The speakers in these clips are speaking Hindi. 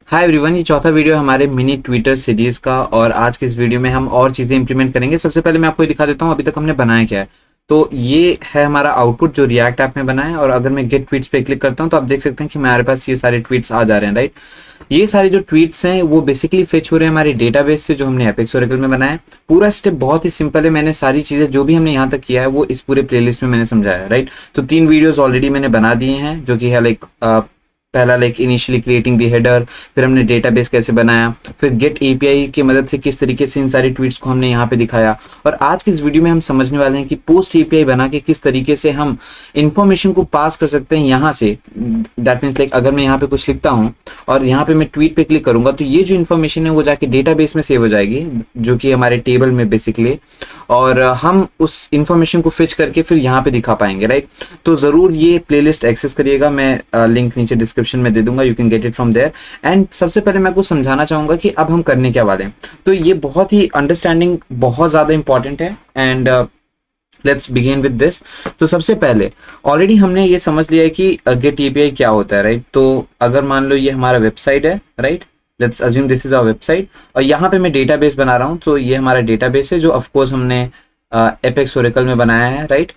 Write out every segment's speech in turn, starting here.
हाय एवरीवन, ये चौथा वीडियो है हमारे मिनी ट्विटर सीरीज का। और आज के इस वीडियो में हम और चीज़ें इंप्लीमेंट करेंगे। सबसे पहले मैं आपको ये दिखा देता हूँ अभी तक हमने बनाया क्या है। तो ये है हमारा आउटपुट जो रिएक्ट ऐप में बना है। और अगर मैं गेट ट्वीट्स पे क्लिक करता हूँ तो आप देख सकते हैं कि हमारे पास ये सारे ट्वीट्स आ जा रहे हैं, राइट। ये सारे जो ट्वीट्स हैं वो बेसिकली फेच हो रहे हैं हमारे डेटाबेस से जो हमने एपेक्स ओरेकल में बनाया है। पूरा स्टेप बहुत ही सिंपल है। मैंने सारी चीज़ें जो भी हमने यहाँ तक किया है वो इस पूरे प्लेलिस्ट में मैंने समझाया है, राइट। तो 3 वीडियोस ऑलरेडी मैंने बना दिए हैं जो कि है पहला इनिशियली क्रिएटिंग द हेडर, फिर हमने डेटाबेस कैसे बनाया, फिर गेट एपीआई की मदद से किस तरीके से इन सारी ट्वीट्स को हमने यहाँ पे दिखाया। और आज की इस वीडियो में हम समझने वाले हैं कि पोस्ट एपीआई बना के किस तरीके से हम इंफॉर्मेशन को पास कर सकते हैं यहाँ से। दैट मीन्स अगर मैं यहाँ पे कुछ लिखता हूँ और यहाँ पे मैं ट्वीट पे क्लिक करूंगा तो ये जो इन्फॉर्मेशन है वो जाके डेटाबेस में सेव हो जाएगी जो कि हमारे टेबल में बेसिकली, और हम उस इंफॉर्मेशन को फिच करके फिर यहाँ पे दिखा पाएंगे, राइट। तो ज़रूर ये प्लेलिस्ट एक्सेस करिएगा, मैं लिंक नीचे डिस्क्रिप्शन में दे दूंगा, you can get it from there. And सबसे पहले मैं आपको समझाना चाहूँगा कि अब हम करने क्या वाले हैं। तो ये बहुत ही अंडरस्टैंडिंग बहुत ज़्यादा इंपॉर्टेंट है and let's begin with this. तो सबसे पहले ऑलरेडी हमने ये समझ लिया है कि गेट एपीआई क्या होता है, राइट। तो अगर मान लो ये हमारा वेबसाइट है, right, let's assume this is our website, और यहाँ पे मैं डेटाबेस बना रहा हूँ। तो ये हमारा डेटाबेस है जो ऑफकोर्स हमने एपेक्स ओरेकल में बनाया है, राइट।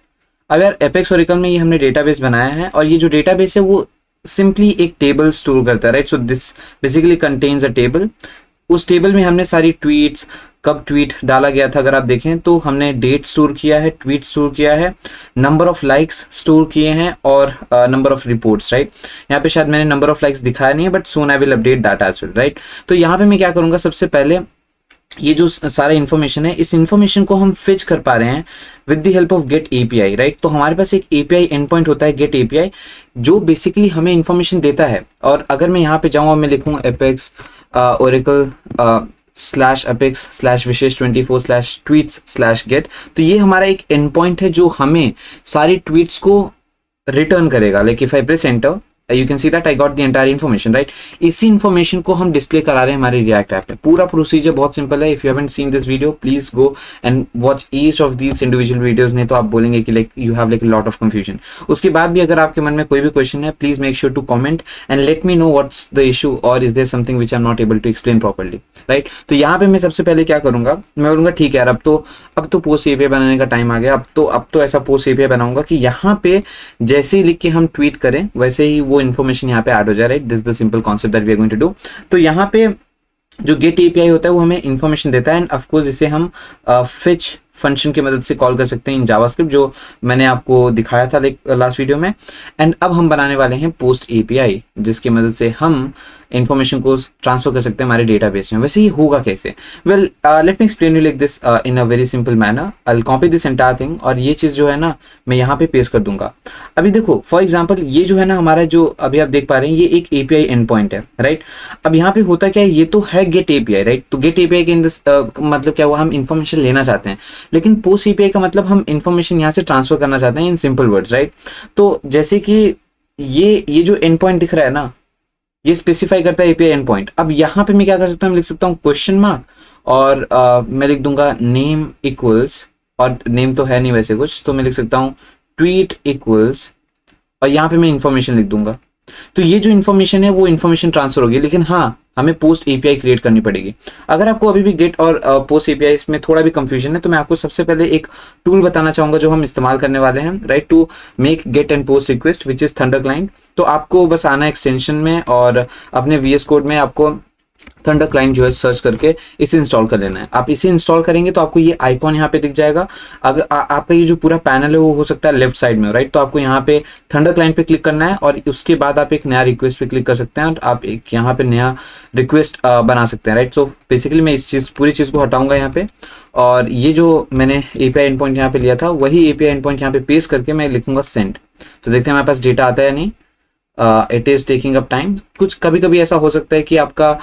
अब यार एपेक्स ओरेकल में ये हमने डेटाबेस बनाया है और ये जो डेटाबेस है वो सिंपली एक टेबल स्टोर करता है, right. So this basically contains a table. उस टेबल में हमने सारी ट्वीट्स, कब ट्वीट डाला गया था अगर आप देखें तो हमने डेट स्टोर किया है, ट्वीट स्टोर किया है, नंबर ऑफ लाइक्स स्टोर किए हैं और नंबर ऑफ रिपोर्ट्स, राइट। यहाँ पे शायद मैंने नंबर ऑफ लाइक्स दिखाया नहीं है but soon I will update that as well, right. तो यहाँ पे मैं क्या करूँगा, सबसे पहले ये जो सारा इन्फॉर्मेशन है इस इन्फॉर्मेशन को हम फिच कर पा रहे हैं with the help of get API, right. तो हमारे पास एक एपीआई एंड पॉइंट होता है गेट एपीआई जो बेसिकली हमें इन्फॉर्मेशन देता है। और अगर मैं यहाँ पे जाऊँ और मैं लिखूँ एपेक्स ओरेकल /apex/vishesh24/tweets/get, तो ये हमारा एक एंड पॉइंट है जो हमें सारी ट्वीट्स को रिटर्न करेगा। Like if I press enter you can see that I got the entire information, right. इसी इन्फॉर्मेशन को हम डिस्प्ले करा रहे हैं हमारे रिएक्ट ऐप पे। पूरा प्रोसीजर बहुत सिंपल है। If you haven't seen this video please go and watch each of these individual videos, नहीं तो आप बोलेंगे कि you have lot of confusion. उसके बाद भी अगर आपके मन में कोई भी क्वेश्चन है please make sure to comment and let me know what's the issue और is there something which I am not able to explain properly, right. तो यहाँ पे मैं सबसे पहले क्या करूंगा, मैं बोलूंगा ठीक है यार अब तो पोस्ट एपीआई बनाने का टाइम आ गया। अब तो ऐसा पोस्ट एपीआई बनाऊंगा कि यहाँ पे जैसे ही लिख के हम ट्वीट करें वैसे ही वो इन्फॉर्मेशन यहाँ पे ऐड हो जाए, right. This is the simple concept that we are going to do. तो यहाँ पे जो गेट एपीआई होता है वो हमें इन्फॉर्मेशन देता है एंड ऑफ कोर्स इसे हम फिच फंक्शन की मदद से कॉल कर सकते हैं इन जावास्क्रिप्ट जो मैंने आपको दिखाया था लास्ट वीडियो में। एंड अब हम बनाने वाले हैं पोस्ट एपीआई जिसकी मदद से हम इन्फॉर्मेशन को ट्रांसफर कर सकते हैं हमारे डेटाबेस में। वैसे ये होगा कैसे? Well late me explain you like this in a very simple manner. I will copy this entire thing और ये चीज़ जो है ना मैं यहाँ पे पेस्ट कर दूंगा। अभी देखो फॉर एग्जांपल ये जो है ना हमारा जो अभी आप देख पा रहे हैं ये एक एपीआई एंड पॉइंट है, राइट। अब यहाँ पे होता क्या है, ये तो है गेट एपीआई, राइट। तो गेट एपीआई के मतलब क्या हुआ, हम इन्फॉर्मेशन लेना चाहते हैं, लेकिन पोस्ट एपीआई का मतलब हम इन्फॉर्मेशन यहाँ से ट्रांसफर करना चाहते हैं इन सिंपल वर्ड्स, राइट। तो जैसे कि ये जो एंड पॉइंट दिख रहा है ना ये स्पेसिफाई करता है एपीआई एंड पॉइंट। अब यहाँ पे मैं क्या कर सकता हूँ, लिख सकता हूँ क्वेश्चन मार्क और मैं लिख दूंगा नेम इक्वल्स, और नेम तो है नहीं वैसे कुछ, तो मैं लिख सकता हूँ ट्वीट इक्वल्स और यहाँ पे मैं इन्फॉर्मेशन लिख दूंगा। तो ये जो इन्फॉर्मेशन है वो इन्फॉर्मेशन ट्रांसफर होगी, लेकिन हाँ हमें पोस्ट एपीआई क्रिएट करनी पड़ेगी। अगर आपको अभी भी गेट और पोस्ट एपीआई में थोड़ा भी कंफ्यूजन है तो मैं आपको सबसे पहले एक टूल बताना चाहूंगा जो हम इस्तेमाल करने वाले हैं, right, to make get and post request which is Thunder Client. तो आपको बस आना एक्सटेंशन में और अपने वीएस कोड में आपको थंडर क्लाइंट जो है सर्च करके इसे इंस्टॉल कर लेना है। आप इसे इंस्टॉल करेंगे तो आपको ये आइकॉन यहाँ पे दिख जाएगा। अगर आपका ये जो पूरा पैनल है वो हो सकता है लेफ्ट साइड में, राइट। तो आपको यहाँ पे थंडर क्लाइंट पे क्लिक करना है और उसके बाद आप एक नया रिक्वेस्ट पे क्लिक कर सकते हैं और आप एक यहाँ पे नया रिक्वेस्ट बना सकते हैं, राइट। सो बेसिकली मैं इस पूरी चीज़ को हटाऊंगा यहाँ पे और ये जो मैंने एपीआई एंड पॉइंट यहाँ पे लिया था वही एपीआई एंड पॉइंट यहाँ पे पेस्ट करके मैं लिखूंगा सेंड। तो देखते हैं हमारे पास डेटा आता है या नहीं। It is taking up time. कुछ कभी कभी ऐसा हो सकता है कि आपका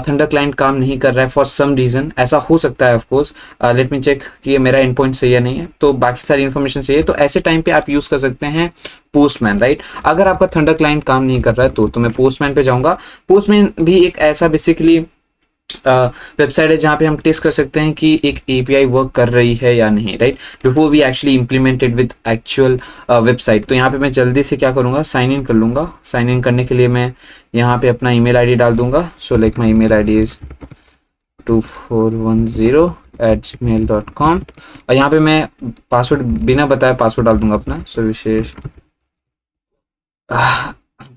थंडर क्लाइंट काम नहीं कर रहा है फॉर सम रीज़न, ऐसा हो सकता है ऑफकोर्स। लेट मी चेक कि ये मेरा एंड पॉइंट सही है नहीं है, तो बाकी सारी इन्फॉर्मेशन सही है। तो ऐसे टाइम पे आप यूज़ कर सकते हैं पोस्टमैन, राइट। अगर आपका थंडर क्लाइंट काम नहीं कर रहा है तो मैं पोस्टमैन पे जाऊँगा। पोस्टमैन भी एक ऐसा बेसिकली वेबसाइट है जहाँ पे हम टेस्ट कर सकते हैं कि एक एपीआई वर्क कर रही है या नहीं, right, before we actually implemented with actual website. तो यहाँ पे मैं जल्दी से क्या करूँगा, साइन इन कर लूँगा। साइन इन करने के लिए मैं यहाँ पे अपना ईमेल आईडी डाल दूंगा। So like my email ID is 2410@gmail.com और यहाँ पे मैं पासवर्ड बिना बताए पासवर्ड डाल दूंगा अपना। सो विशेष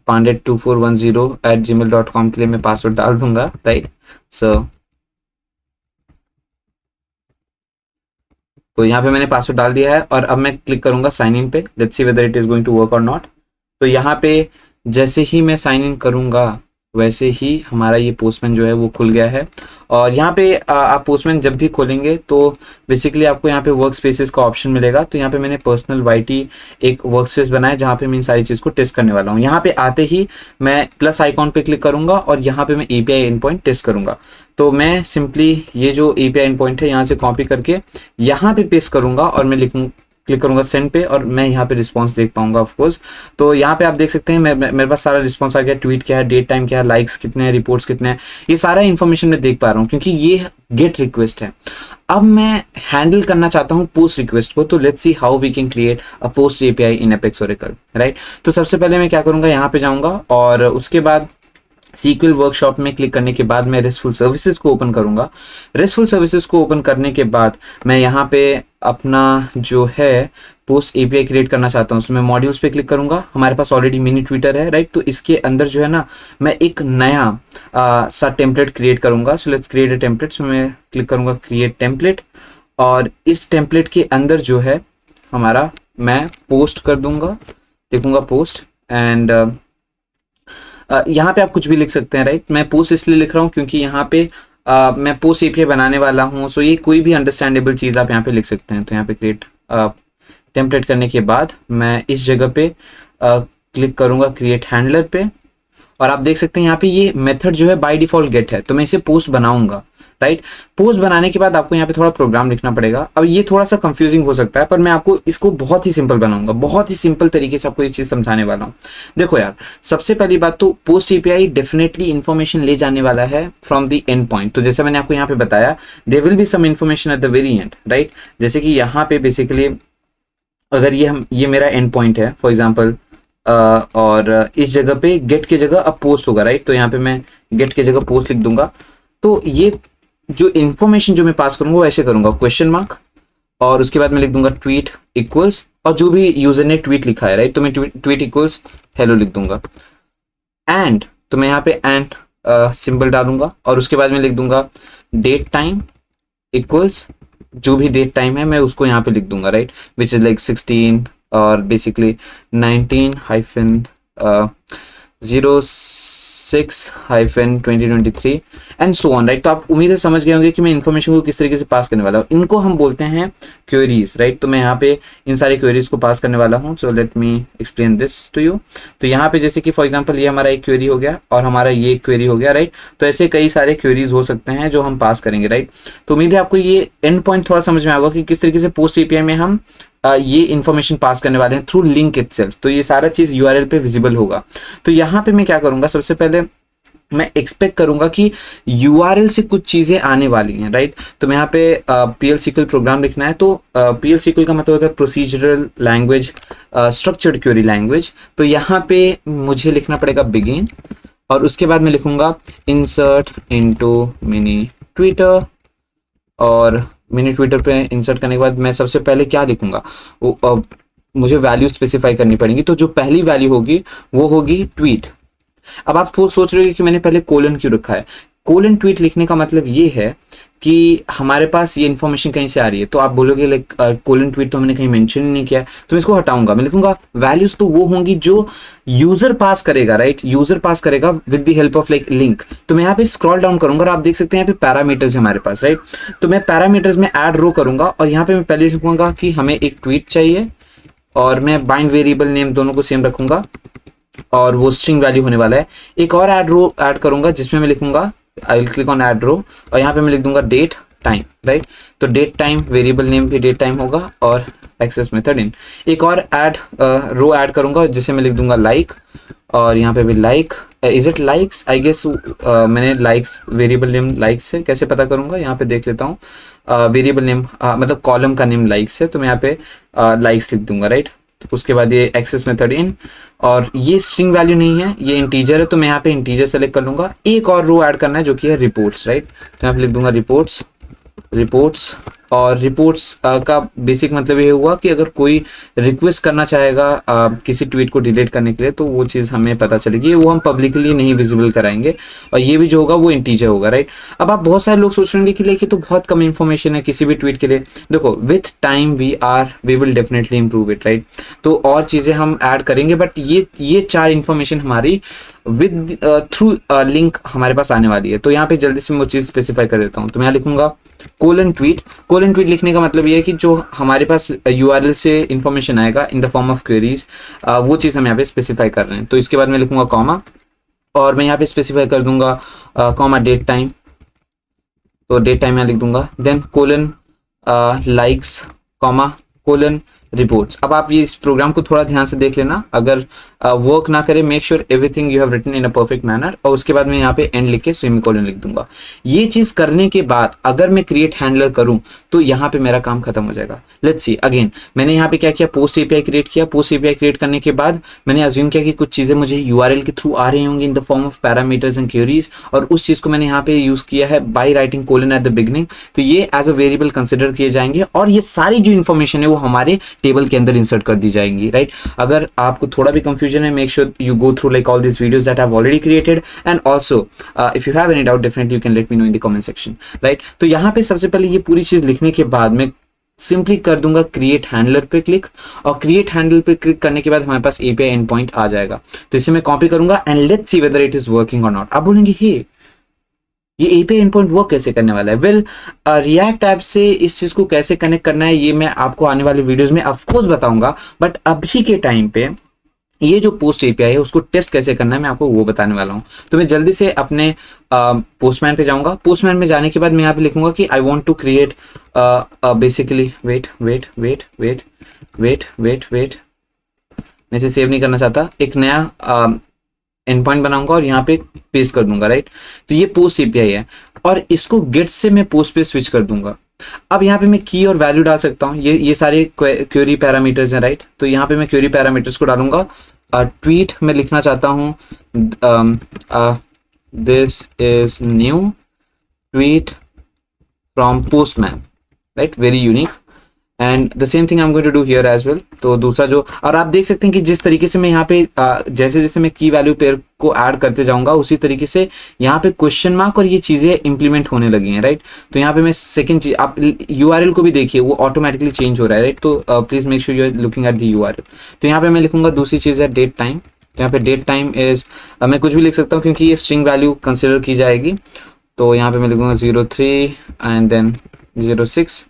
पांडे 2410@gmail.com के लिए मैं पासवर्ड डाल दूंगा, राइट। सो तो यहाँ पे मैंने पासवर्ड डाल दिया है और अब मैं क्लिक करूंगा साइन इन पे। Let's see whether it is going to work or not. तो यहाँ पे जैसे ही मैं साइन इन करूंगा वैसे ही हमारा ये पोस्टमैन जो है वो खुल गया है। और यहाँ पे आप पोस्टमैन जब भी खोलेंगे तो बेसिकली आपको यहाँ पे वर्क स्पेसेस का ऑप्शन मिलेगा। तो यहाँ पे मैंने पर्सनल वाईटी एक वर्क स्पेस बनाया जहाँ पे मैं इन सारी चीज़ को टेस्ट करने वाला हूँ। यहाँ पे आते ही मैं प्लस आइकॉन पे क्लिक करूंगा और यहाँ पे मैं एपीआई एंड पॉइंट टेस्ट करूंगा। तो मैं सिंपली ये जो एपीआई एंड पॉइंट है यहाँ से कॉपी करके यहाँ पे पेस्ट करूंगा और मैं क्लिक करूंगा सेंड पे और मैं यहाँ पे रिस्पांस देख पाऊंगा ऑफ कोर्स। तो यहाँ पे आप देख सकते हैं मेरे पास सारा रिस्पांस आ गया। ट्वीट क्या है, डेट टाइम क्या है, लाइक्स कितने हैं, रिपोर्ट्स कितने हैं, ये सारा इन्फॉर्मेशन मैं देख पा रहा हूँ क्योंकि ये गेट रिक्वेस्ट है। अब मैं हैंडल करना चाहता हूँ पोस्ट रिक्वेस्ट को। तो let's see how we can create a post API in Apex Oracle, right. तो सबसे पहले मैं क्या करूँगा, यहाँ पे जाऊँगा और उसके बाद सीक्वल वर्कशॉप में क्लिक करने के बाद मैं रेस्टफुल सर्विसेज को ओपन करूंगा। रेस्टफुल सर्विसेज को ओपन करने के बाद मैं यहाँ पे अपना जो है पोस्ट एपीआई क्रिएट करना चाहता हूँ। उसमें मॉड्यूल्स पे क्लिक करूंगा। हमारे पास ऑलरेडी मिनी ट्विटर है, राइट। तो इसके अंदर जो है ना मैं एक नया सा टेम्पलेट क्रिएट करूंगा। So let's create a template. So मैं क्लिक करूंगा क्रिएट टेम्पलेट और इस टेम्पलेट के अंदर जो है हमारा मैं पोस्ट कर दूंगा, लिखूंगा पोस्ट एंड यहाँ पे आप कुछ भी लिख सकते हैं, राइट। मैं पोस्ट इसलिए लिख रहा हूँ क्योंकि यहाँ पे मैं पोस्ट एपीआई बनाने वाला हूँ। सो ये कोई भी अंडरस्टैंडेबल चीज़ आप यहाँ पे लिख सकते हैं। तो यहाँ पे क्रिएट टेम्पलेट करने के बाद मैं इस जगह पे क्लिक करूँगा क्रिएट हैंडलर पे और आप देख सकते हैं यहाँ पे ये मेथड जो है बाय डिफॉल्ट गेट है। तो मैं इसे पोस्ट बनाऊंगा, राइट। पोस्ट बनाने के बाद आपको यहाँ पे थोड़ा प्रोग्राम लिखना पड़ेगा। अब ये थोड़ा सा कंफ्यूजिंग हो सकता है पर मैं आपको इसको बहुत ही सिंपल बनाऊंगा, बहुत ही सिंपल तरीके से आपको ये चीज समझाने वाला हूँ। देखो यार, सबसे पहली बात तो पोस्ट एपीआई डेफिनेटली इन्फॉर्मेशन ले जाने वाला है फ्रॉम द एंड पॉइंट। तो जैसे मैंने आपको यहाँ पे बताया there will be some information at the very end, right. जैसे कि यहाँ पे बेसिकली अगर ये मेरा एंड पॉइंट है फॉर एग्जाम्पल और इस जगह पे गेट की जगह अब पोस्ट होगा, राइट। तो यहाँ पे मैं गेट की जगह पोस्ट लिख दूंगा। तो ये जो इन्फॉर्मेशन जो मैं पास करूंगा वो ऐसे करूंगा क्वेश्चन मार्क और उसके बाद मैं लिख दूंगा ट्वीट इक्वल्स और जो भी यूजर ने ट्वीट लिखा है, राइट। तो मैं ट्वीट इक्वल्स हेलो लिख दूंगा एंड तो मैं यहाँ पे एंड सिंबल डालूंगा और उसके बाद मैं लिख दूंगा डेट टाइम इक्वल्स जो भी डेट टाइम है मैं उसको यहाँ पे लिख दूंगा, राइट, विच इज लाइक 16 और basically 19-06-2023 and so on, right. तो आप उम्मीद है समझ गए होंगे कि मैं इन्फॉर्मेशन को किस तरीके से पास करने वाला हूँ। इनको हम बोलते हैं क्वेरीज, राइट। तो मैं यहाँ पे इन सारे क्वेरीज को पास करने वाला हूँ। So let me explain this to you. तो यहाँ पे जैसे कि फॉर एग्जांपल ये हमारा एक क्वेरी हो गया और हमारा ये एक क्वेरी हो गया, राइट। तो ऐसे कई सारे क्वेरीज हो सकते हैं जो हम पास करेंगे, राइट। तो उम्मीद है आपको ये एंड पॉइंट थोड़ा समझ में आएगा कि किस तरीके से पोस्ट एपीआई में हम ये इन्फॉर्मेशन पास करने वाले हैं थ्रू लिंक इटसेल्फ। तो ये सारा चीज यूआरएल पे विजिबल होगा। तो यहाँ पे मैं क्या करूंगा, सबसे पहले मैं एक्सपेक्ट करूंगा कि यूआरएल से कुछ चीजें आने वाली हैं, राइट। तो मैं यहाँ पे पीएल सीक्वल प्रोग्राम लिखना है। तो पीएल सीक्वल का मतलब होता है procedural language structured query language. तो यहाँ पे मुझे लिखना पड़ेगा बिगिन और उसके बाद मैं लिखूंगा इंसर्ट इनटू मिनी ट्विटर और मिनी ट्विटर पे इंसर्ट करने के बाद मैं सबसे पहले क्या लिखूंगा, मुझे वैल्यू स्पेसिफाई करनी पड़ेगी। तो जो पहली वैल्यू होगी वो होगी ट्वीट। अब आप सोच रहे हो कि मैंने पहले कोलन क्यों रखा है। कोलन ट्वीट लिखने का मतलब ये है कि हमारे पास ये इन्फॉर्मेशन कहीं से आ रही है। तो आप बोलोगे लाइक कोलन ट्वीट तो हमने कहीं मेंशन नहीं किया है, तो मैं इसको हटाऊंगा। मैं लिखूंगा वैल्यूज तो वो होंगी जो यूजर पास करेगा, राइट। यूजर पास करेगा with the help of like link. तो मैं यहाँ पे स्क्रॉल डाउन करूंगा और आप देख सकते हैं यहाँ पे पैरामीटर्स है हमारे पास, राइट। तो मैं पैरामीटर्स में ऐड रो करूंगा और यहाँ पे मैं पहले लिखूंगा कि हमें एक ट्वीट चाहिए और मैं बाइंड वेरिएबल नेम दोनों को सेम रखूंगा और वो स्ट्रिंग वैल्यू होने वाला है। एक और ऐड रो ऐड करूंगा जिसमें मैं लिखूंगा I will click on add row और यहाँ पे मैं लिख दूंगा डेट टाइम, राइट। तो डेट टाइम वेरिएबल नेम भी डेट टाइम होगा और एक्सेस मेथड इन। एक और ऐड रो ऐड करूंगा जिसे मैं लिख दूंगा लाइक, और यहाँ पे भी like, is it likes, I guess मैंने लाइक्स वेरिएबल नेम लाइक्स से कैसे पता करूंगा, यहाँ पे देख लेता हूँ। वेरिएबल नेम मतलब कॉलम का नेम लाइक्स है, तो मैं यहाँ पे लाइक्स लिख दूंगा, राइट। तो उसके बाद ये एक्सेस मेथड इन, और ये स्ट्रिंग वैल्यू नहीं है, ये इंटीजर है, तो मैं यहाँ पे इंटीजर सेलेक्ट कर लूंगा। एक और रो ऐड करना है जो कि है रिपोर्ट्स, राइट। तो यहाँ पे लिख दूंगा रिपोर्ट्स, रिपोर्ट्स, और रिपोर्ट्स का बेसिक मतलब ये हुआ कि अगर कोई रिक्वेस्ट करना चाहेगा किसी ट्वीट को डिलीट करने के लिए, तो वो चीज़ हमें पता चलेगी, वो हम पब्लिकली नहीं विजिबल कराएंगे, और ये भी जो होगा वो इंटीजर होगा, राइट। अब आप बहुत सारे लोग सोच रहे होंगे कि लेकिन तो बहुत कम इंफॉर्मेशन है किसी भी ट्वीट के लिए। देखो, with time we will definitely improve it, right. तो और चीज़ें हम ऐड करेंगे, बट ये 4 इंफॉर्मेशन हमारी विद थ्रू लिंक हमारे पास आने वाली है। तो यहाँ पे जल्दी से मैं वो चीज़ स्पेसिफाई कर देता हूँ। तो मैं यहाँ लिखूंगा कोलन ट्वीट। कोलन ट्वीट लिखने का मतलब ये है कि जो हमारे पास यूआरएल से इंफॉर्मेशन आएगा in the form of queries, वो चीज़ हम यहाँ पे स्पेसिफाई कर रहे हैं। तो इसके बाद मैं लिखूंगा कॉमा, और मैं यहाँ पे स्पेसिफाई कर दूंगा कॉमा डेट टाइम, तो डेट टाइम यहाँ लिख दूंगा, then colon likes comma colon reports. अब आप ये इस प्रोग्राम को थोड़ा ध्यान से देख लेना, अगर वर्क ना करे make sure everything you have written in a perfect manner, और उसके बाद मैं यहाँ पे एंड लिख के सेमीकोलन लिख दूंगा। ये चीज करने के बाद अगर मैं क्रिएट हैंडलर करूं तो यहाँ पे मेरा काम खत्म हो जाएगा। लेट्स सी अगेन, मैंने यहाँ पे क्या किया, पोस्ट एपीआई क्रिएट किया। पोस्ट एपीआई क्रिएट करने के बाद मैंने अज्यूम किया कि कुछ चीजें मुझे यूआरएल के थ्रू आ रही होंगी in the form of parameters and queries, और उस चीज को मैंने यहाँ पे यूज किया है by writing colon at the beginning. तो ये एज अ वेरिएबल कंसिडर किए जाएंगे, और ये सारी जो इन्फॉर्मेशन है वो हमारे टेबल के अंदर इंसर्ट कर दी जाएंगी, राइट। अगर आपको थोड़ा भी कंफ्यूजन है, make sure you go through like all these videos that I've already created, and also if you have any doubt definitely you can let me know in the comment section, right। तो यहाँ पे सबसे पहले ये पूरी चीज लिखने के बाद मैं सिंपली कर दूंगा क्रिएट हैंडलर पे क्लिक, और क्रिएट हैंडलर पे क्लिक करने के बाद हमारे पास एपीआई एंड पॉइंट आ जाएगा। तो इसे मैं कॉपी करूंगा and let's see whether it is working और नॉट। आप बोलेंगे हे ये एपीआई एंड पॉइंट वर्क कैसे करने वाला है? वेल, रिएक्ट ऐप से इस चीज को कैसे कनेक्ट करना है ये मैं आपको आने वाले वीडियोस में ऑफ कोर्स बताऊंगा, बट अभी के टाइम पे ये जो पोस्ट एपीआई है उसको टेस्ट कैसे करना है मैं आपको वो बताने वाला हूँ। तो मैं जल्दी से अपने पोस्टमैन पे जाऊंगा। पोस्टमैन में जाने के बाद मैं यहाँ पे लिखूंगा कि I want to create basically wait, मैं इसे सेव नहीं करना चाहता, एक नया एंड पॉइंट बनाऊंगा और यहाँ पे पेस्ट कर दूंगा, राइट। तो ये पोस्ट एपीआई है, और इसको गेट से मैं पोस्ट पे स्विच कर दूंगा। अब यहाँ पे मैं की और वैल्यू डाल सकता हूँ, ये सारे क्वेरी पैरामीटर्स हैं, राइट। तो यहाँ पे मैं क्वेरी पैरामीटर्स को डालूंगा। ट्वीट में लिखना चाहता हूँ this is new tweet from Postman, right, very unique, and the same thing I am going to do here as well. तो दूसरा जो, और आप देख सकते हैं कि जिस तरीके से मैं यहाँ पे जैसे जैसे मैं की वैल्यू पेयर को ऐड करते जाऊंगा उसी तरीके से यहाँ पे क्वेश्चन मार्क और ये चीजें इंप्लीमेंट होने लगी हैं, राइट। तो यहाँ पे मैं सेकंड चीज, आप यूआरएल को भी देखिए वो ऑटोमेटिकली चेंज हो रहा है, राइट। तो please make sure you are looking at the URL. तो यहाँ पे मैं लिखूंगा दूसरी चीज है डेट टाइम। तो यहाँ पे डेट टाइम इज, मैं कुछ भी लिख सकता हूँ क्योंकि ये स्ट्रिंग वैल्यू कंसिडर की जाएगी। तो यहाँ पे मैं लिखूंगा 03 एंड देन 06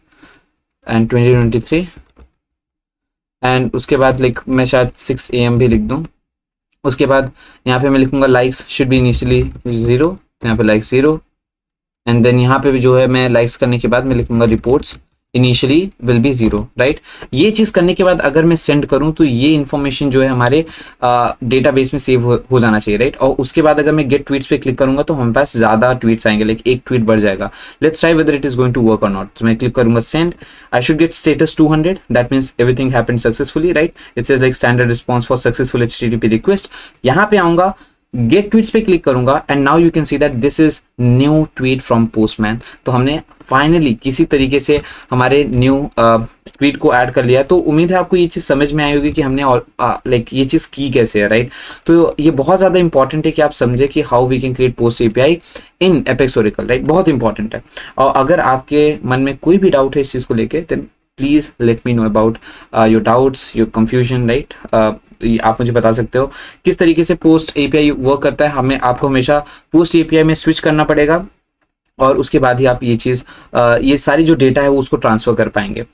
एंड 2023, एंड उसके बाद लाइक मैं शायद 6 AM भी लिख दूं। उसके बाद यहाँ पे मैं लिखूंगा लाइक्स शुड बी इनिशियली 0, यहाँ पे लाइक्स 0, एंड देन यहाँ पे भी जो है मैं लाइक्स करने के बाद मैं लिखूंगा reports initially will be 0, right. ये चीज करने के बाद अगर मैं सेंड करूं तो ये इन्फॉर्मेशन जो है हमारे डेटाबेस में सेव हो जाना चाहिए, राइट। और उसके बाद अगर मैं गेट ट्वीट्स पे क्लिक करूंगा तो हमारे पास ज्यादा ट्वीट्स आएंगे, लाइक एक ट्वीट बढ़ जाएगा। Let's try whether it is going to work or not. तो मैं क्लिक करूंगा send, I should get status 200, that means everything happened successfully, right. It says like standard response for successful HTTP request. यहाँ पे आऊंगा, गेट ट्वीट्स पे क्लिक करूंगा, and now you can see that this is new tweet from Postman. तो हमने फाइनली किसी तरीके से हमारे न्यू ट्वीट को ऐड कर लिया। तो उम्मीद है आपको ये चीज समझ में आई होगी कि हमने लाइक ये चीज की कैसे है, राइट। तो ये बहुत ज्यादा इंपॉर्टेंट है कि आप समझे कि how we can create post API in Apex Oracle, right. बहुत इंपॉर्टेंट है। और अगर आपके मन में कोई भी डाउट है इस चीज को लेके, then please let me know about your doubts, your confusion, right. आप मुझे बता सकते हो किस तरीके से पोस्ट एपीआई वर्क करता है। हमें आपको हमेशा पोस्ट एपीआई में स्विच करना पड़ेगा, और उसके बाद ही आप ये चीज ये सारी जो डेटा है वो उसको ट्रांसफर कर पाएंगे।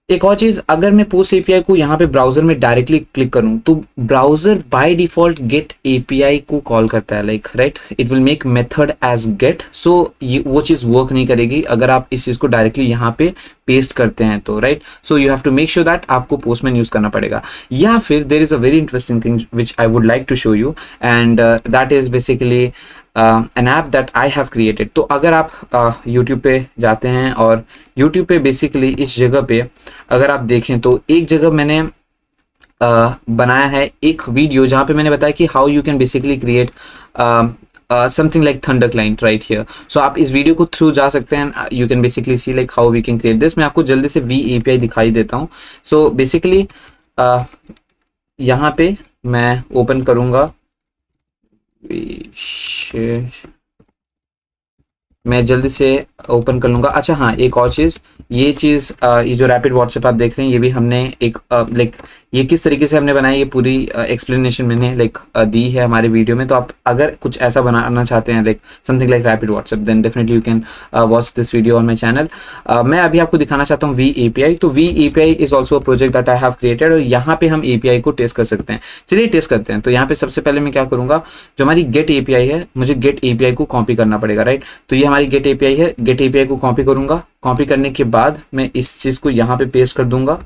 एक और चीज, अगर मैं पोस्ट एपीआई को यहाँ पे ब्राउजर में डायरेक्टली क्लिक करूँ तो browser by default get API को कॉल करता है, like right, it will make method as get. So ये वो चीज वर्क नहीं करेगी अगर आप इस चीज को डायरेक्टली यहाँ पे पेस्ट करते हैं तो, right. So you have to make sure that आपको पोस्टमैन यूज करना पड़ेगा। या फिर there is a very interesting thing which I would like to show you, and that is basically an app that I have created। तो अगर आप YouTube पे जाते हैं और YouTube पे बेसिकली इस जगह पे अगर आप देखें तो एक जगह मैंने बनाया है एक वीडियो जहाँ पे मैंने बताया कि how you can basically create something like thunder client right here। so आप इस वीडियो को थ्रू जा सकते हैं, you can basically see like how we can create this। मैं आपको जल्दी से VAPI दिखाई देता हूँ। so basically यहाँ पे मैं ओपन करूँगा, मैं जल्दी से ओपन कर लूँगा। अच्छा हाँ, एक और चीज़, ये चीज़ ये जो रैपिड व्हाट्सएप आप देख रहे हैं ये भी हमने एक लाइक ये किस तरीके से हमने बनाई, ये पूरी एक्सप्लेनेशन मैंने लाइक दी है हमारे वीडियो में। तो आप अगर कुछ ऐसा बनाना चाहते हैं like something like rapid WhatsApp, then definitely you can watch this video on my channel. मैं अभी आपको दिखाना चाहता हूँ VAPI। तो VAPI is also a project that I have created, और यहाँ पे हम API को टेस्ट कर सकते हैं। चलिए टेस्ट करते हैं। तो यहाँ पे सबसे पहले मैं क्या करूँगा, जो हमारी गेट API है, मुझे गेट API को कॉपी करना पड़ेगा, राइट। तो ये हमारी गेट API है, गेट API को कॉपी करूँगा। कॉपी करने के बाद मैं इस चीज़ को यहाँ पे पेस्ट कर दूंगा,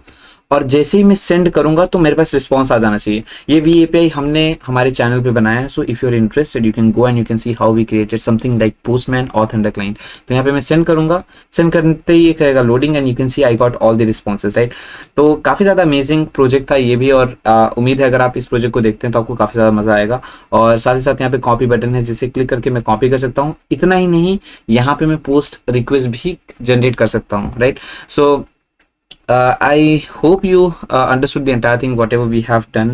और जैसे ही मैं सेंड करूंगा तो मेरे पास रिस्पांस आ जाना चाहिए। ये VAPI हमने हमारे चैनल पे बनाया है। So if you are interested you can go and you can see how we created something like Postman और थंडर क्लाइंट। तो यहाँ पे मैं सेंड करूंगा, सेंड करते ही ये कहेगा loading, and you can C I got all the responses, right. तो काफ़ी ज़्यादा अमेजिंग प्रोजेक्ट था ये भी, और उम्मीद है अगर आप इस प्रोजेक्ट को देखते हैं तो आपको काफ़ी ज़्यादा मज़ा आएगा। और साथ ही साथ यहाँ पे कॉपी बटन है जिसे क्लिक करके मैं कॉपी कर सकता हूँ। इतना ही नहीं, यहाँ पे मैं पोस्ट रिक्वेस्ट भी जनरेट कर सकता हूँ, right. So I hope you understood the entire thing whatever we have done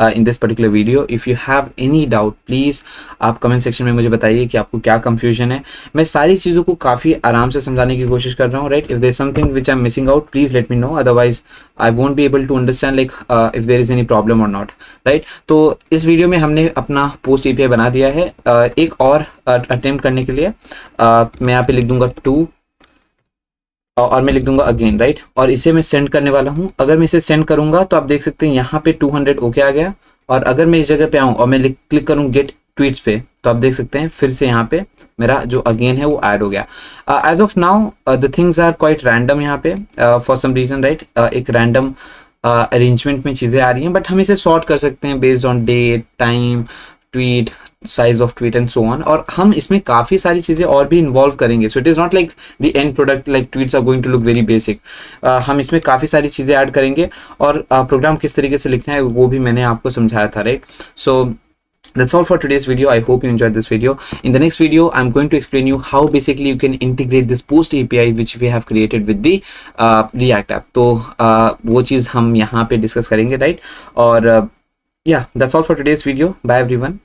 in this particular video। if you have any doubt please आप कमेंट सेक्शन में मुझे बताइए कि आपको क्या कंफ्यूजन है। मैं सारी चीज़ों को काफ़ी आराम से समझाने की कोशिश कर रहा हूँ, right. If there is something which I am missing out please let me know, otherwise I won't be able to understand like if there is any problem or not, right. तो इस वीडियो में हमने अपना पोस्ट API बना दिया है। एक और अटेम्प्ट करने के लिए मैं यहाँ पे लिख दूंगा 2 और मैं लिख दूंगा अगेन, राइट। और इसे मैं सेंड करने वाला हूं। अगर मैं इसे सेंड करूंगा तो आप देख सकते हैं यहाँ पे 200 ओके आ गया। और अगर मैं इस जगह पे आऊं और मैं क्लिक करूं गेट ट्वीट्स पे तो आप देख सकते हैं फिर से यहाँ पे मेरा जो अगेन है वो ऐड हो गया। As of now the things are quite random यहाँ पे फॉर सम रीजन, राइट। एक रैंडम अरेंजमेंट में चीज़ें आ रही हैं, बट हम इसे सॉर्ट कर सकते हैं based on date, time, tweet, size of tweet and so on. और हम इसमें काफ़ी सारी चीज़ें और भी इन्वॉल्व करेंगे। So it is not like the end product like tweets are going to look very basic. हम इसमें काफ़ी सारी चीज़ें ऐड करेंगे, और प्रोग्राम किस तरीके से लिखना है वो भी मैंने आपको समझाया था, right. So that's all for today's video। I hope you enjoyed this video। in the next video I'm going to explain you how basically you can integrate this post API which we have created with the React app। तो वो चीज़ हम यहाँ पे डिस्कस करेंगे, राइट। और yeah, that's all for today's video। bye everyone।